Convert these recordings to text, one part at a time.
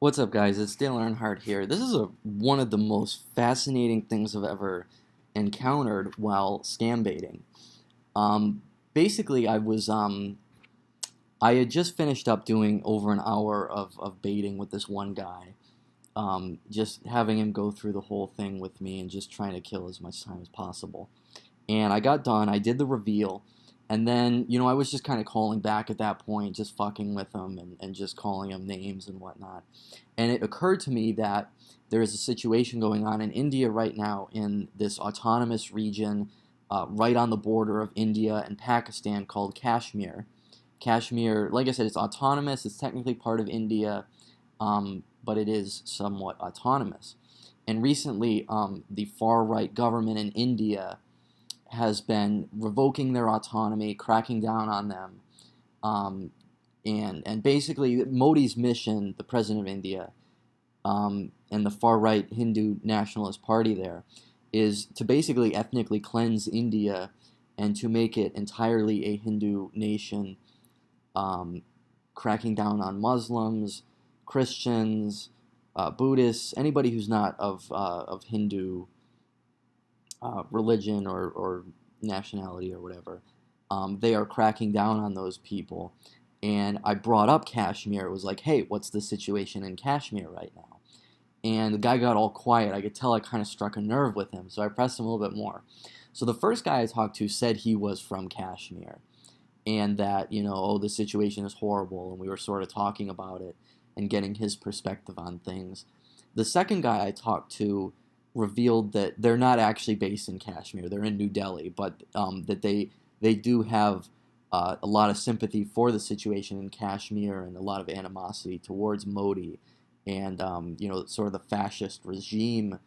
What's up, guys? It's Dale Earnhardt here. This is one of the most fascinating things I've ever encountered while scam baiting. Um, Basically, I had just finished up doing over an hour of baiting with this one guy, just having him go through the whole thing with me and just trying to kill as much time as possible. And I got done. I did the reveal, and then I was just kind of calling back at that point, just fucking with him and just calling him names and whatnot. And it occurred to me that there is a situation going on in India right now in this autonomous region right on the border of India and Pakistan called Kashmir. Kashmir, like I said, it's autonomous. It's technically part of India, but it is somewhat autonomous. And recently, the far right government in India has been revoking their autonomy, cracking down on them, um, and basically Modi's mission, the president of India, and the far right Hindu nationalist party there, is to basically ethnically cleanse India and to make it entirely a Hindu nation, um, cracking down on Muslims, Christians, Buddhists, anybody who's not of Hindu religion or nationality or whatever. They are cracking down on those people. And I brought up Kashmir. It was like, hey, what's the situation in Kashmir right now? And the guy got all quiet. I could tell I kind of struck a nerve with him, so I pressed him a little bit more. So the first guy I talked to said he was from Kashmir and that, oh, the situation is horrible, and we were sort of talking about it and getting his perspective on things. The second guy I talked to revealed that they're not actually based in Kashmir; they're in New Delhi, but that they do have a lot of sympathy for the situation in Kashmir and a lot of animosity towards Modi and sort of the fascist regime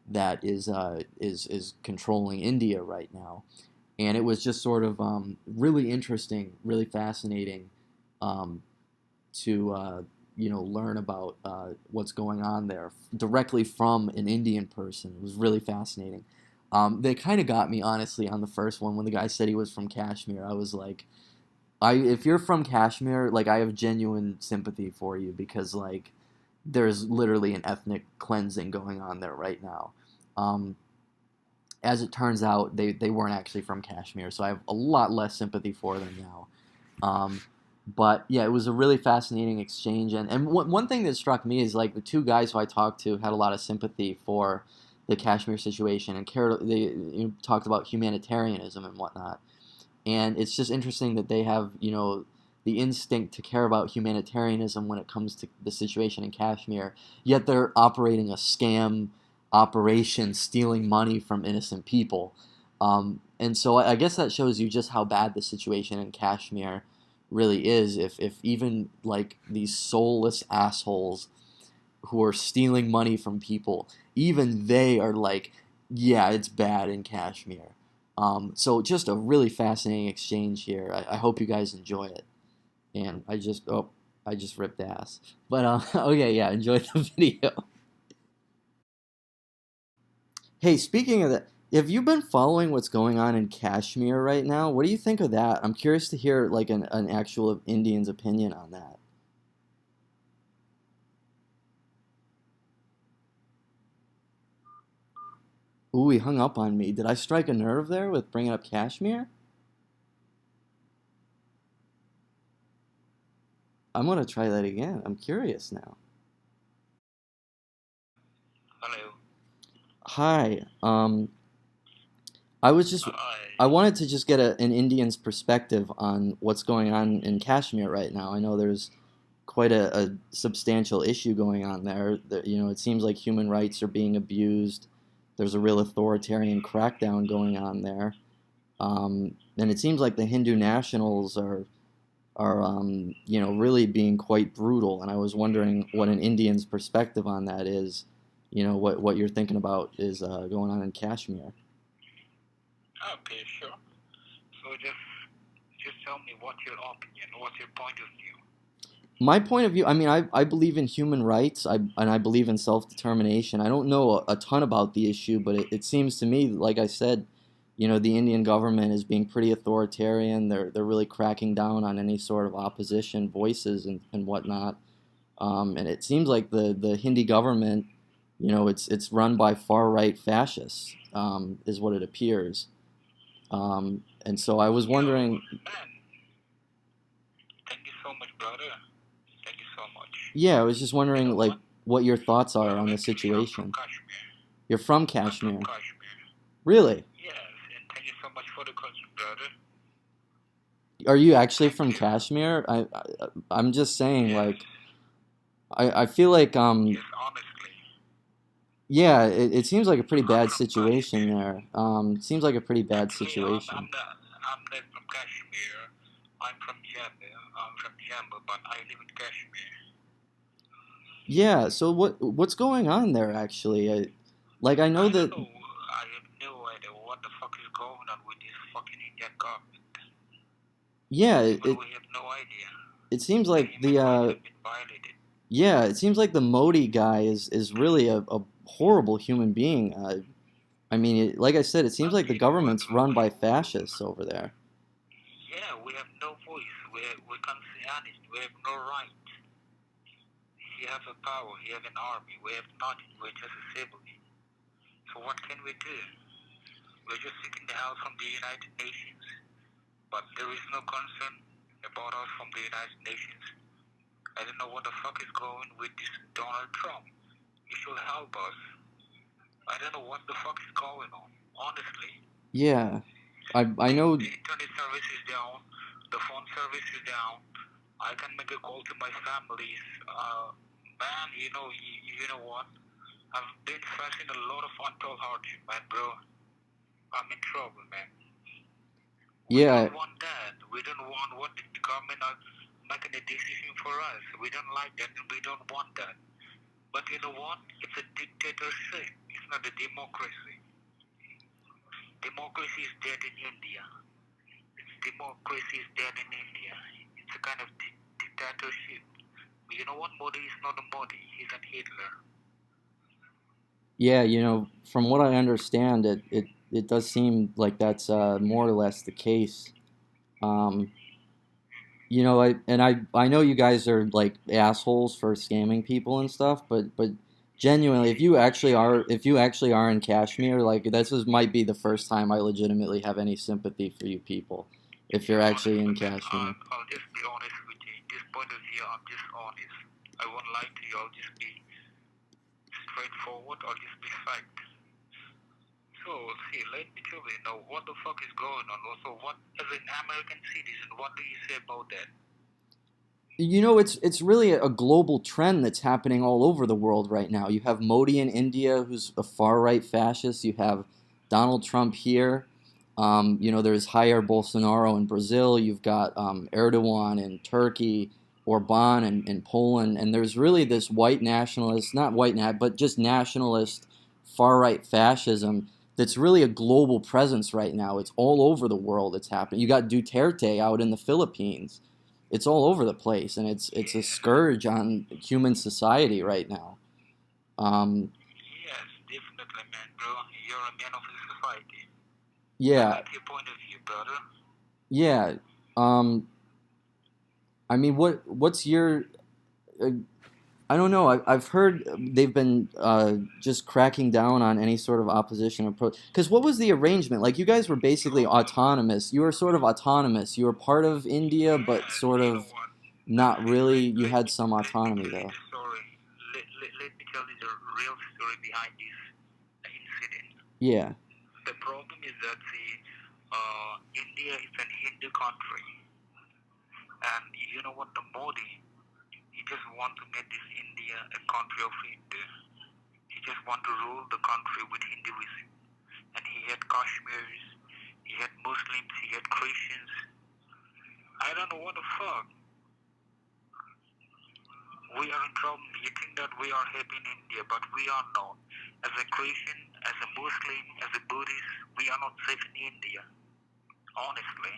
that is controlling India right now. And it was just sort of really interesting, really fascinating um, to learn about what's going on there directly from an Indian person. It was really fascinating. They kind of got me honestly on the first one when the guy said he was from Kashmir. I was like, if you're from Kashmir, like I have genuine sympathy for you because like there's literally an ethnic cleansing going on there right now. Um, as it turns out, they weren't actually from Kashmir, so I have a lot less sympathy for them now. Um, but yeah, it was a really fascinating exchange, and one thing that struck me is like the two guys who I talked to had a lot of sympathy for the Kashmir situation and cared. They talked about humanitarianism and whatnot, and it's just interesting that they have the instinct to care about humanitarianism when it comes to the situation in Kashmir, yet they're operating a scam operation, stealing money from innocent people. And so I guess that shows you just how bad the situation in Kashmir really is. If even like these soulless assholes who are stealing money from people, even they are like, yeah, it's bad in Kashmir. So just a really fascinating exchange here. I hope you guys enjoy it. And I just ripped ass. But okay, yeah, enjoy the video. Hey, speaking of that, have you been following what's going on in Kashmir right now? What do you think of that? I'm curious to hear like an actual Indian's opinion on that. Ooh, he hung up on me. Did I strike a nerve there with bringing up Kashmir? I'm gonna try that again. I'm curious now. Hello. Hi. I was just I wanted to just get an Indian's perspective on what's going on in Kashmir right now. I know there's quite a substantial issue going on there. It seems like human rights are being abused. There's a real authoritarian crackdown going on there, and it seems like the Hindu nationals are really being quite brutal. And I was wondering what an Indian's perspective on that is. What you're thinking about is going on in Kashmir. Okay, sure. So just tell me what's your opinion, what's your point of view? My point of view, I mean, I believe in human rights, and I believe in self determination. I don't know a ton about the issue, but it seems to me, like I said, the Indian government is being pretty authoritarian. They're really cracking down on any sort of opposition voices and whatnot. And it seems like the Hindi government, it's run by far right fascists, is what it appears. And so I was Yo, wondering, man, thank you so much, brother. Thank you so much. yeah, I was just You wondering know like what? what your thoughts are on the Actually, I'm from situation. Kashmir. You're from I'm from Kashmir, Kashmir. really? Yes, and thank you so much for the question, brother. Are you actually Thank from you. Kashmir? I'm just saying, Yes, like, I feel like yes, honestly. yeah, it seems like a pretty I'm bad from situation Kashmir. there. It seems like a pretty bad Actually, situation. I'm not from Kashmir. I'm from Jammu. I'm from Jammu, but I live in Kashmir. Yeah, so what's going on there actually? I know I don't that know. I have no idea what the fuck is going on with this fucking Indian government. yeah, Even we have no idea. it seems The like human rights have been violated. yeah, it seems like the Modi guy is really a horrible human being. I mean, like I said, it seems like the You know what? government's run by fascists over there. Yeah, we have no voice. We can't say anything. We have no right. He has a power. He has an army. We have nothing. We're just a civilian. So what can we do? We're just seeking the help from the United Nations, but there is no concern about us from the United Nations. I don't know what the fuck is going with this Donald Trump. He should help us. I don't know what the fuck is going on, honestly. Yeah, I The know. internet service is down, the phone service is down. I can make a call to my families. Man, you know what? I've been facing a lot of untold hardship, man, bro. I'm in trouble, man. We Yeah, don't want that. We don't want what the government are making a decision for us. We don't like that and we don't want that. But you know what? It's a dictatorship. It's not a democracy. Democracy is dead in India. Democracy is dead in India. It's a kind of dictatorship. But you know what? Modi is not a Modi. He's a Hitler. yeah, from what I understand, it does seem like that's more or less the case. Um, I know you guys are like assholes for scamming people and stuff, but genuinely, if you actually are in Kashmir, like might be the first time I legitimately have any sympathy for you people. If you're Yeah, actually in honestly, man, Kashmir, I'll just be honest with you. In this point of view, I'm just honest. I won't lie to you. I'll just be straightforward. I'll just be fact. So, see, let me tell you now what the fuck is going on. Also, what, as an American citizen, what do you say about that? it's really a global trend that's happening all over the world right now. You have Modi in India, who's a far right fascist. You have Donald Trump here. There's Jair Bolsonaro in Brazil. You've got Erdogan in Turkey, Orban in Poland, and there's really this white nationalist, not white but just nationalist far right fascism that's really a global presence right now. It's all over the world. It's happening. You got Duterte out in the Philippines. It's all over the place, and it's a Yeah. scourge on human society right now. Um, Yes, definitely, man, bro. You're a man of the society. I yeah, like your point of view, brother. yeah. Um, I mean, what's your uh, I don't know. I've heard they've been just cracking down on any sort of opposition approach. Because what was the arrangement? Like, you guys were basically Yo, autonomous. You were sort of autonomous. You were part of India, but yes, sort you know of what? not really. You Let had me some let me autonomy, tell you though. the story. Let me tell you the real story behind this incident. Yeah, The problem is that India is an Hindu country, and you know what? The Modi, he just want to make this India a country of Hindu. He just want to rule the country with Hinduism, and he had Kashmiris, he had Muslims, he had Christians. I don't know what the fuck. We are in trouble. You think that we are happy in India, but we are not. As a Christian, as a Muslim, as a Buddhist, we are not safe in India, honestly.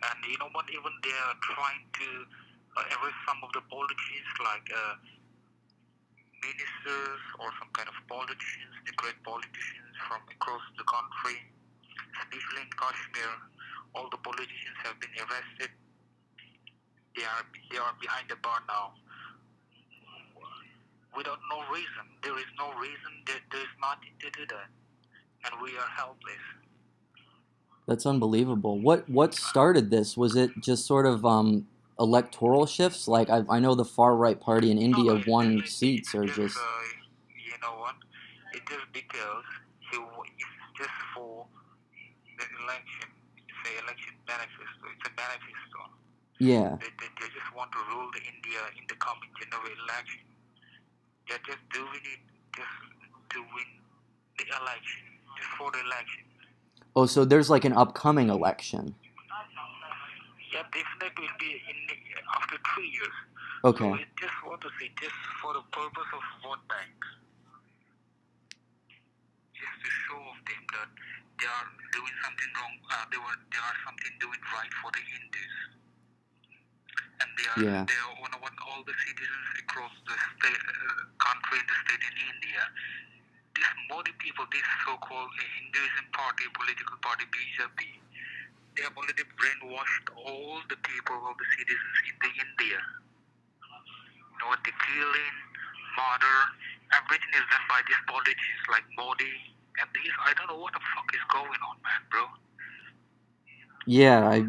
And you know what? Even they are trying to arrest some of the politicians, like ministers or some kind of politicians, the great politicians from across the country, especially in Kashmir. All the politicians have been arrested. They are behind the bar now. without no reason. There is no reason. There is nothing to do that, and we are helpless. That's unbelievable. What started this? Was it just sort of electoral shifts? Like I know the far right party in No, India no, won seats, or just just you know what? It just because it's just for the election. It's a election manifesto. It's a manifesto. yeah. They just want to rule the India in the coming general election. They're just doing it just to win the election, just for the election. Oh, so there's like an upcoming election. Yeah, definitely will be after 3 years. So Okay. it just want to say just for the purpose of vote bank, just to show of them that they are doing something wrong. They are something doing right for the Hindus, and Yeah. they are want all the citizens across the state, country and the state in India. These Modi people, this so-called Hinduism party, political party BJP, they have already brainwashed all the people of the citizens in the India. You know, the killing, murder, everything is done by these politicians like Modi and these. I don't know what the fuck is going on, man, bro. Yeah,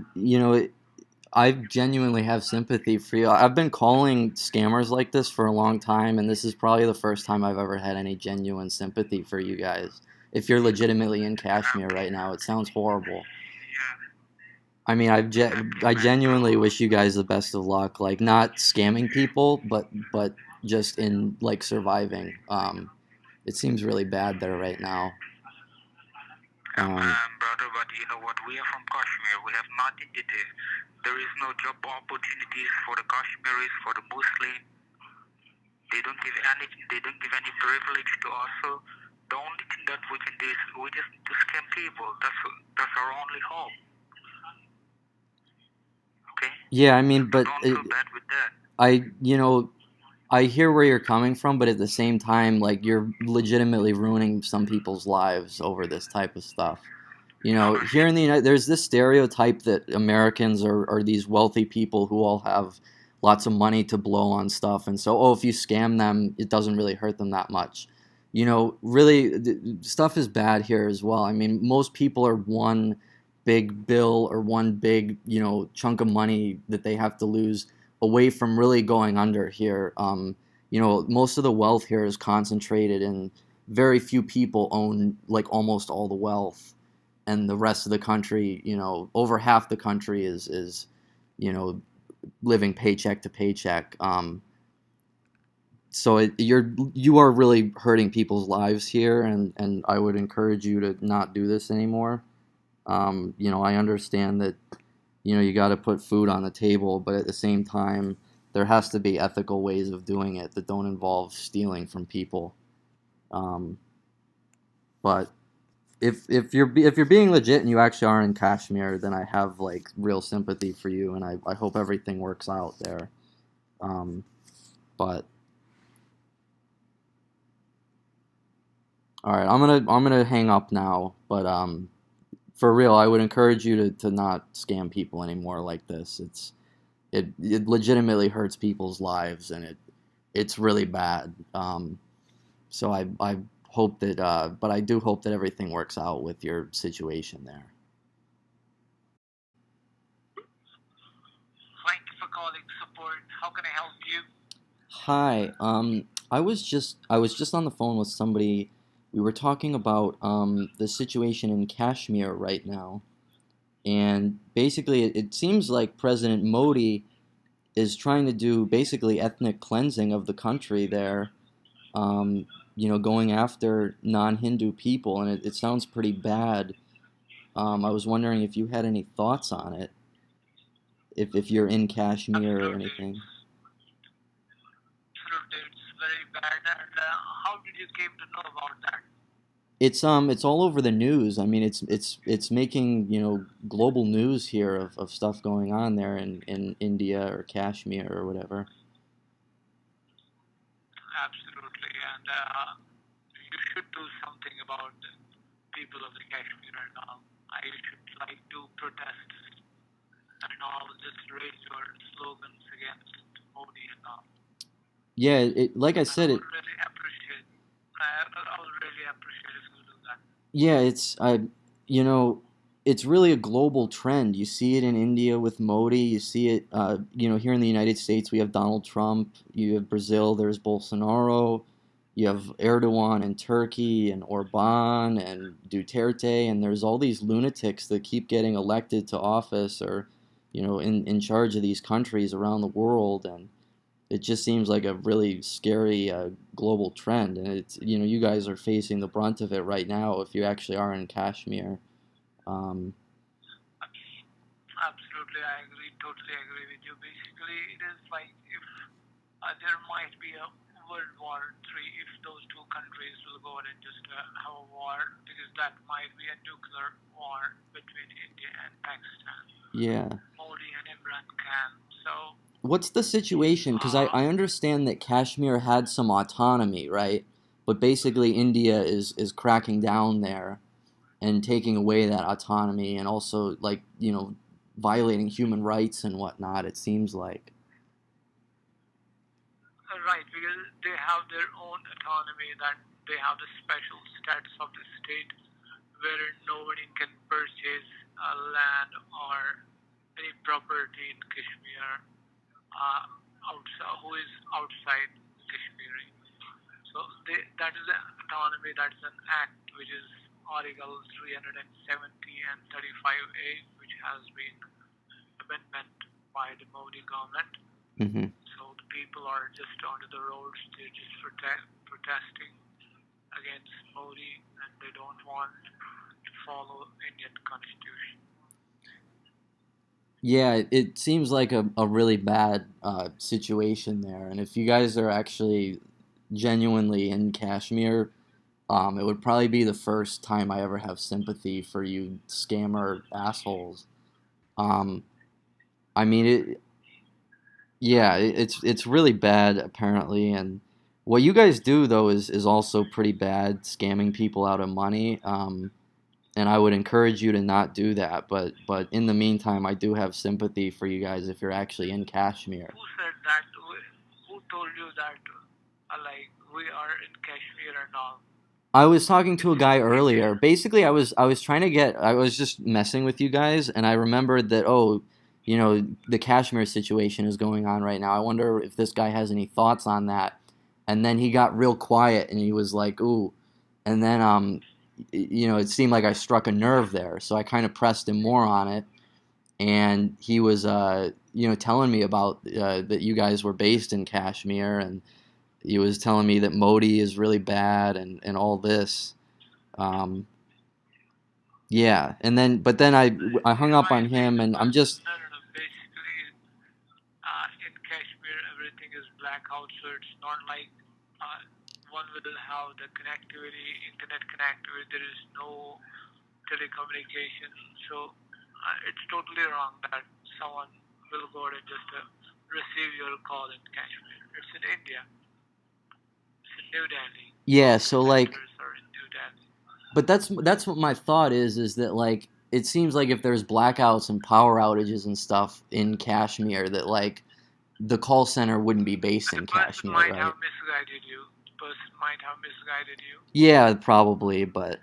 I genuinely have sympathy for you. I've been calling scammers like this for a long time, and this is probably the first time I've ever had any genuine sympathy for you guys. If you're legitimately in Kashmir right now, it sounds horrible. Yeah, I mean, I man, bro. genuinely wish you guys the best of luck. Like, not scamming people, but just in like surviving. It seems really bad there right now. Um, Brother, but you know what? We are from Kashmir. We have nothing to do. There is no job opportunities for the Kashmiris, for the Muslim. They don't give anything. They don't give any privilege to us. So the only thing that we can do is we just need to scam people. That's our only hope. Okay? yeah, I mean, So but don't feel bad with that. I, you know, I hear where you're coming from, but at the same time, like you're legitimately ruining some people's lives over this type of stuff. Here in the United, there's this stereotype that Americans are these wealthy people who all have lots of money to blow on stuff, and so if you scam them, it doesn't really hurt them that much. Really, stuff is bad here as well. I mean, most people are one big bill or one big chunk of money that they have to lose away from really going under here. Most of the wealth here is concentrated, and very few people own like almost all the wealth, and the rest of the country, over half the country is you know, living paycheck to paycheck. So you are really hurting people's lives here, and I would encourage you to not do this anymore. I understand that you got to put food on the table, but at the same time, there has to be ethical ways of doing it that don't involve stealing from people. Um, but if you're being legit and you actually are in Kashmir, then I have like real sympathy for you, and I hope everything works out there. Um, but all right, I'm gonna hang up now. But for real, I would encourage you to not scam people anymore like this. It legitimately hurts people's lives, and it's really bad. So I hope that, but I do hope that everything works out with your situation there. Thank you for calling support. How can I help you? Hi. I was just on the phone with somebody. We were talking about the situation in Kashmir right now, and basically, it seems like President Modi is trying to do basically ethnic cleansing of the country there. Um, going after non-Hindu people, and it sounds pretty bad. I was wondering if you had any thoughts on it, if you're in Kashmir or Absolutely. anything. Absolutely. It's very bad. And how did you came to know about that? It's all over the news. I mean, it's making global news here of stuff going on there in India or Kashmir or whatever. Absolutely. And you should do something about the people of the Kashmir and all. I should like to protest and all, just raise your slogans against Modi and all. Yeah, like I And said, already, Yeah, you know, it's really a global trend. You see it in India with Modi. You see it, here in the United States, we have Donald Trump. You have Brazil, there's Bolsonaro. You have Erdogan in Turkey and Orban and Duterte, and there's all these lunatics that keep getting elected to office or, in charge of these countries around the world. And it just seems like a really scary global trend, and it's you guys are facing the brunt of it right now if you actually are in Kashmir. Um, Absolutely, I agree. Totally agree with you. Basically, it is like if there might be a World War III if those two countries will go and just have a war, because that might be a nuclear war between India and Pakistan. yeah. Modi and Imran Khan. So, What's the situation? Because uh, I understand that Kashmir had some autonomy, right? But basically, India is cracking down there and taking away that autonomy, and also like violating human rights and whatnot. It seems like. right, because they have their own autonomy, that they have the special status of the state where nobody can purchase land or any property in Kashmir outside, who is outside Kashmir. So that is an autonomy, that's an act which is Article 370 and 35A, which has been amendment by the Modi government. Hmm. So the people are just onto the roads, they're just protesting against Modi, and they don't want to follow Indian constitution. Yeah, it seems like a really bad situation there. And if you guys are actually genuinely in Kashmir, it would probably be the first time I ever have sympathy for you scammer assholes. Um, I mean, yeah, it's really bad apparently. And what you guys do though is also pretty bad, scamming people out of money. And I would encourage you to not do that. But in the meantime, I do have sympathy for you guys if you're actually in Kashmir. Who said that? Who told you that? Like we are in Kashmir and all? I was talking to It's a guy India. earlier. Basically, I was trying to get I was just messing with you guys, and I remembered that the Kashmir situation is going on right now. I wonder if this guy has any thoughts on that. And then he got real quiet, and he was like, "Ooh," and then it seemed like I struck a nerve there, so I kind of pressed him more on it, and he was telling me about that you guys were based in Kashmir, and he was telling me that Modi is really bad and all this. Um, yeah, and then but then I hung up on Right, him, and but I'm just no, no, no. Basically, in Kashmir, everything is blackout, so it's not like uh, one will have the connectivity, internet connectivity. There is no telecommunication, so it's totally wrong that someone will go and just receive your call in Kashmir. It's in India. It's in New Delhi. yeah. All the So like, centers are in New Delhi. but that's what my thought is that like it seems like if there's blackouts and power outages and stuff in Kashmir, that like the call center wouldn't be based The in person Kashmir, might right? have misguided you. The person might have misguided you. Yeah, probably, but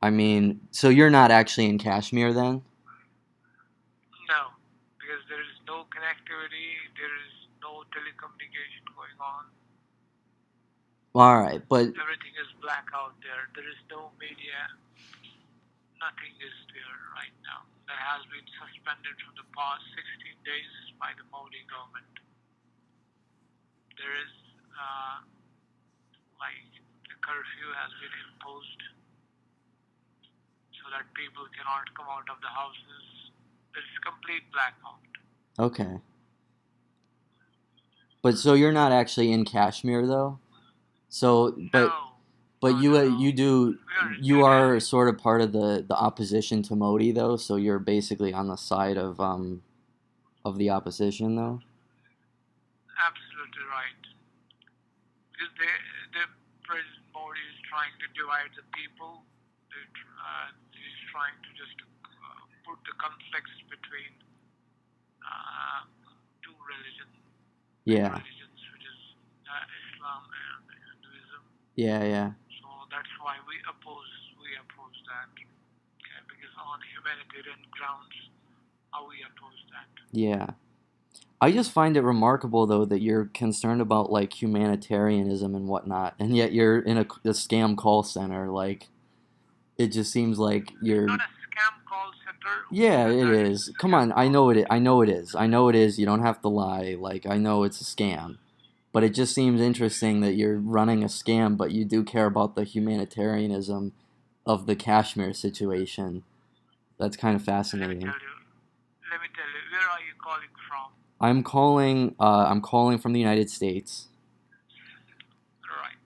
I mean, so you're not actually in Kashmir then? No, because there is no connectivity, there is no telecommunication going on. All right, but Everything is black out there. There is no media. Nothing is there right now. That has been suspended from the past 16 days by the Modi government. There is, uh, like, the curfew has been imposed so that people cannot come out of the houses. There is complete blackout. okay. But so you're not actually in Kashmir though? So, No, but no, no, no. We are in you New are Delhi. sort of part of the opposition to Modi though, so you're basically on the side of the opposition though. Absolutely right. Because the President Modi is trying to divide the people. He's trying to just put the conflicts between uh, two religions, big Yeah. religions, which is Islam and Hinduism. Yeah, yeah. So that's why we oppose that. Okay, because on humanitarian grounds, we oppose that. Yeah. I just find it remarkable though that you're concerned about like humanitarianism and whatnot, and yet you're in a scam call center. Like it just seems like It's you're. not a scam call center. Who Yeah, said it that it's is. a Come scam on, I call know it. center? I know it is. I know it is. You don't have to lie. Like I know it's a scam, but it just seems interesting that you're running a scam, but you do care about the humanitarianism of the Kashmir situation. That's kind of Let me fascinating. tell you. Let me tell you. Where are you calling from? I'm calling. I'm calling from the United States. Right.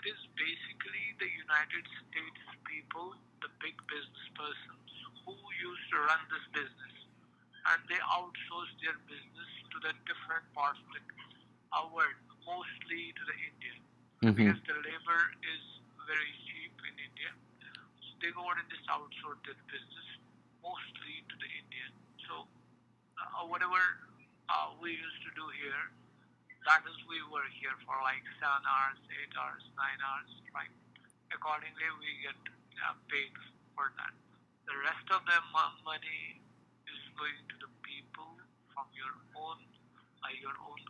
It is basically the United States people, the big business persons who used to run this business, and they outsource their business to the different parts of the world, mostly to the India, Mm-hmm. because the labor is very cheap in India. So they go out and just outsource their business mostly to the Indian. So whatever we used to do here, that is we were here for like 7 hours, 8 hours, 9 hours, right? Accordingly, we get paid for that. The rest of the money is going to the people from your own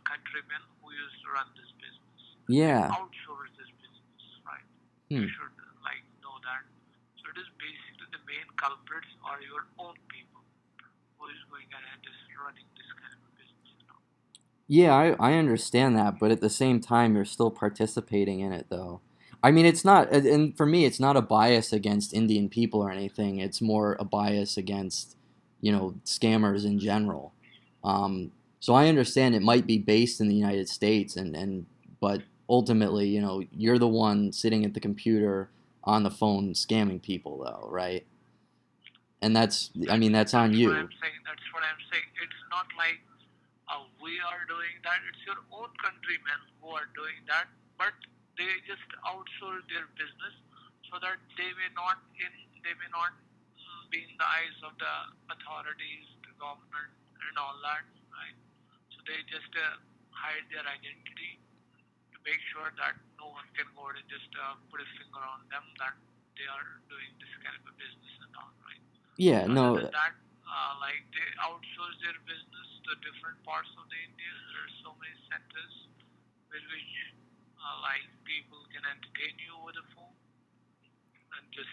countrymen who used to run this business. They Yeah. outsource this business, right? You Hmm. should like know that. So it is basically the main culprits are your own people who is going ahead and just running this kind of a business. Yeah, I understand that, but at the same time, you're still participating in it, though. I mean, it's not, and for me, it's not a bias against Indian people or anything. It's more a bias against, scammers in general. So I understand it might be based in the United States, but ultimately, you're the one sitting at the computer on the phone scamming people, though, right? And I That's mean, that's on that's what you. I'm saying. That's what I'm saying. It's not like we are doing that. It's your own countrymen who are doing that, but they just outsource their business so that they may not be in the eyes of the authorities, the government, and all that, right? So they just hide their identity to make sure that no one can go and just put a finger on them that they are doing this kind of a business and all, right? Yeah, So other no, than that, like they outsource their business to different parts of the India. There are so many centers with which like people can entertain you over the phone and just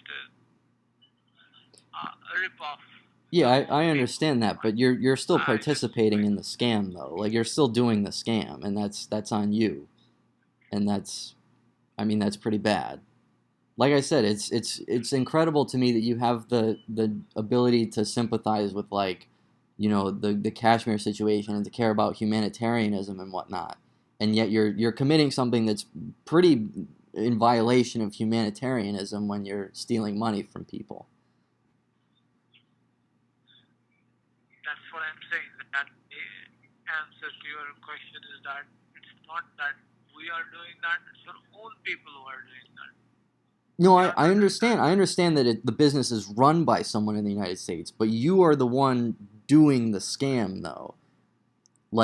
rip off yeah, your I own people, understand that, right? but you're still Just participating right. in the scam though. Like you're still doing the scam, and that's on you. And I mean that's pretty bad. Like I said, it's incredible to me that you have the ability to sympathize with like, the Kashmir situation and to care about humanitarianism and whatnot. And yet you're committing something that's pretty in violation of humanitarianism when you're stealing money from people. That's what I'm saying. That the answer to your question is that it's not that we are doing that. It's your own people who are doing that. No, We I, are I not doing understand. that. I understand that the business is run by someone in the United States, but you are the one doing the scam, though.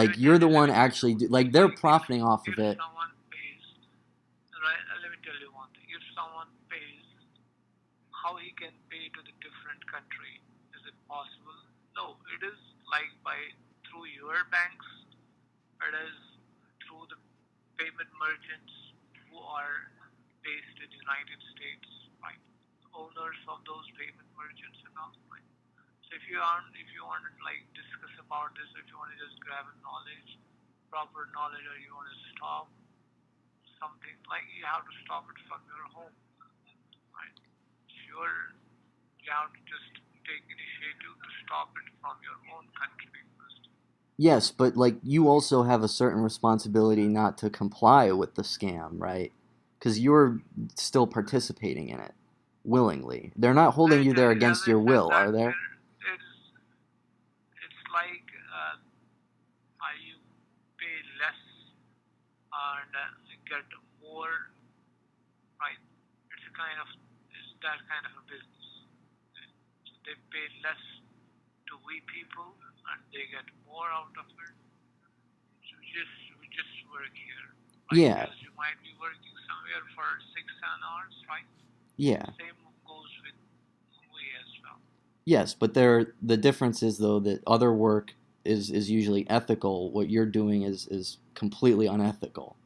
Let Like me tell you're the you. Let one me tell you actually one thing. like they're profiting off If of it. someone pays, right? Let me tell you one thing. If someone pays, how he can pay to the different country? Is it possible? No. It is like by through your banks. It is through the payment merchants who are based in the United States, right? Owners of those payment merchants and all, right? So if you want to like discuss about this, if you want to just grab a knowledge, proper knowledge, or you want to stop something, like you have to stop it from your home, right? Sure, you have to just take initiative to stop it from your own country first. Yes, but like you also have a certain responsibility not to comply with the scam, right? Because you're still participating in it willingly. They're not Let holding me you tell there you, as against I your said, will, that are there? it's like you pay less and get more, right? It's that kind of a business. So they pay less to we people and they get more out of it. So we just work here. Like Yeah. as you might be working somewhere for for 6 7 hours, right? Yeah. Same goes with we as well. Yes, but the difference is though that other work is usually ethical. What you're doing is completely unethical.